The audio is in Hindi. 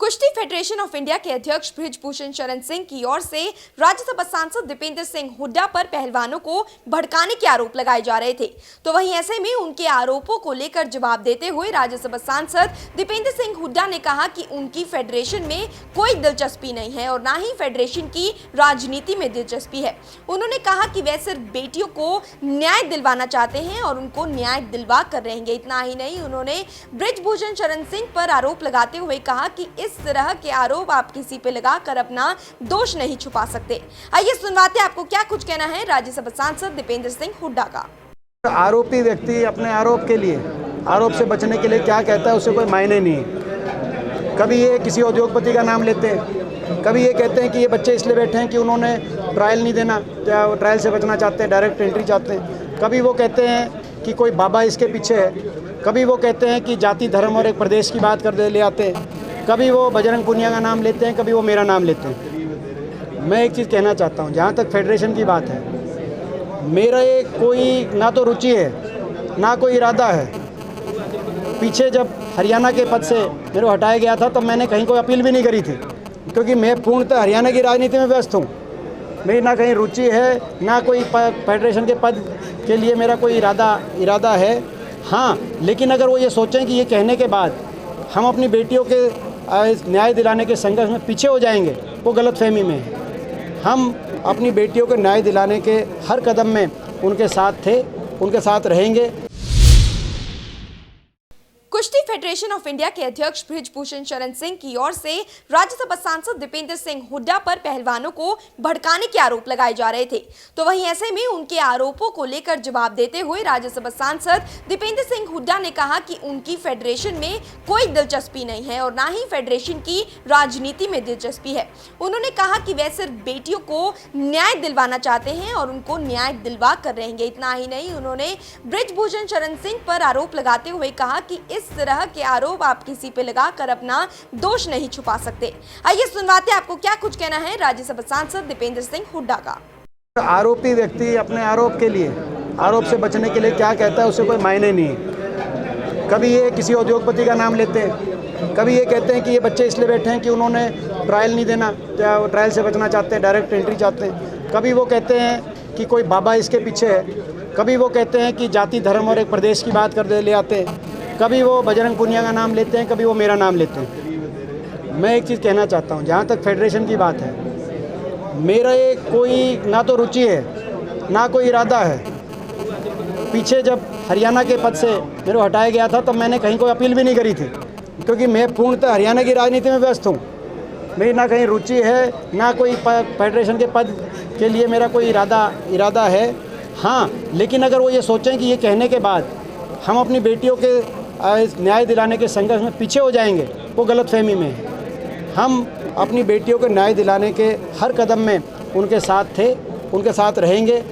कुश्ती फेडरेशन ऑफ इंडिया के अध्यक्ष बृजभूषण शरण सिंह की ओर से राज्यसभा सांसद दीपेंद्र सिंह हुड्डा पर पहलवानों को भड़काने के आरोप लगाए जा रहे थे। तो वहीं ऐसे में उनके आरोपों को लेकर जवाब देते हुए राज्यसभा सांसद दीपेंद्र सिंह हुड्डा ने कहा कि उनकी फेडरेशन में कोई दिलचस्पी नहीं है और ना ही फेडरेशन की राजनीति में दिलचस्पी है। उन्होंने कहा कि वे सिर्फ बेटियों को न्याय दिलवाना चाहते हैं और उनको न्याय दिलवा कर रहेंगे। इतना ही नहीं, उन्होंने बृजभूषण शरण सिंह पर आरोप लगाते हुए कहा कि इस तरह के आरोप आप किसी पे लगाकर अपना दोष नहीं छुपा सकते। आइए सुनवाते हैं आपको क्या कुछ कहना है राज्यसभा सांसद दीपेंद्र सिंह हुड्डा का। आरोपी व्यक्ति अपने आरोप से बचने के लिए क्या कहता है उससे कोई मायने नहीं है। कभी ये किसी उद्योगपति का नाम लेते हैं, कभी ये कहते हैं कि ये बच्चे इसलिए बैठे हैं कि उन्होंने ट्रायल नहीं देना, या वो ट्रायल से बचना चाहते हैं, डायरेक्ट एंट्री चाहते हैं। कभी वो कहते हैं कि कोई बाबा इसके पीछे है, कभी वो कहते हैं कि जाति धर्म और एक प्रदेश की बात कर ले आते हैं, कभी वो बजरंग पुनिया का नाम लेते हैं, कभी वो मेरा नाम लेते हैं। मैं एक चीज़ कहना चाहता हूँ, जहाँ तक फेडरेशन की बात है, मेरा कोई ना तो रुचि है ना कोई इरादा है। पीछे जब हरियाणा के पद से मेरे को हटाया गया था तब मैंने कहीं कोई अपील भी नहीं करी थी, क्योंकि मैं पूर्णतः हरियाणा की राजनीति में व्यस्त हूँ। मेरी ना कहीं रुचि है ना कोई फेडरेशन के पद के लिए मेरा कोई इरादा है। हाँ, लेकिन अगर वो ये सोचें कि ये कहने के बाद हम अपनी बेटियों के न्याय दिलाने के संघर्ष में पीछे हो जाएंगे, वो गलतफहमी में है। हम अपनी बेटियों को न्याय दिलाने के हर कदम में उनके साथ थे, उनके साथ रहेंगे। कुश्ती फेडरेशन ऑफ इंडिया के अध्यक्ष बृजभूषण शरण सिंह की ओर से राज्यसभा सांसद दीपेंद्र सिंह हुड्डा पर पहलवानों को भड़काने के आरोप लगाए जा रहे थे। तो वहीं ऐसे में उनके आरोपों को लेकर जवाब देते हुए राज्यसभा सांसद दीपेंद्र सिंह हुड्डा ने कहा कि उनकी फेडरेशन में कोई दिलचस्पी नहीं है और ना ही फेडरेशन की राजनीति में दिलचस्पी है। उन्होंने कहा कि वे सिर्फ बेटियों को न्याय दिलवाना चाहते हैं और उनको न्याय दिलवा कर रहेंगे। इतना ही नहीं, उन्होंने बृजभूषण शरण सिंह पर आरोप लगाते हुए कहा कि इस तरह के आरोप आप किसी पे लगाकर अपना दोष नहीं छुपा सकते। आइए सुनवाते हैं आपको क्या कुछ कहना है राज्यसभा सांसद दीपेंद्र सिंह हुड्डा का। आरोपी व्यक्ति अपने आरोप से बचने के लिए क्या कहता है उससे कोई मायने नहीं है। कभी ये किसी उद्योगपति का नाम लेते हैं, कभी ये कहते हैं कि ये बच्चे इसलिए बैठे हैं कि उन्होंने ट्रायल नहीं देना, या वो ट्रायल से बचना चाहते हैं, डायरेक्ट एंट्री चाहते हैं। कभी वो कहते हैं कि कोई बाबा इसके पीछे है, कभी वो कहते हैं कि जाति धर्म और एक प्रदेश की बात कर ले आते हैं, कभी वो बजरंग पुनिया का नाम लेते हैं, कभी वो मेरा नाम लेते हैं। मैं एक चीज़ कहना चाहता हूँ, जहाँ तक फेडरेशन की बात है, मेरा कोई ना तो रुचि है ना कोई इरादा है। पीछे जब हरियाणा के पद से मेरे को हटाया गया था तब मैंने कहीं कोई अपील भी नहीं करी थी, क्योंकि मैं पूर्णतः हरियाणा की राजनीति में व्यस्त हूँ। मेरी ना कहीं रुचि है ना कोई फेडरेशन के पद के लिए मेरा कोई इरादा है। हाँ, लेकिन अगर वो ये सोचें कि ये कहने के बाद हम अपनी बेटियों के न्याय दिलाने के संघर्ष में पीछे हो जाएंगे, वो गलतफहमी में है। हम अपनी बेटियों को न्याय दिलाने के हर कदम में उनके साथ थे, उनके साथ रहेंगे।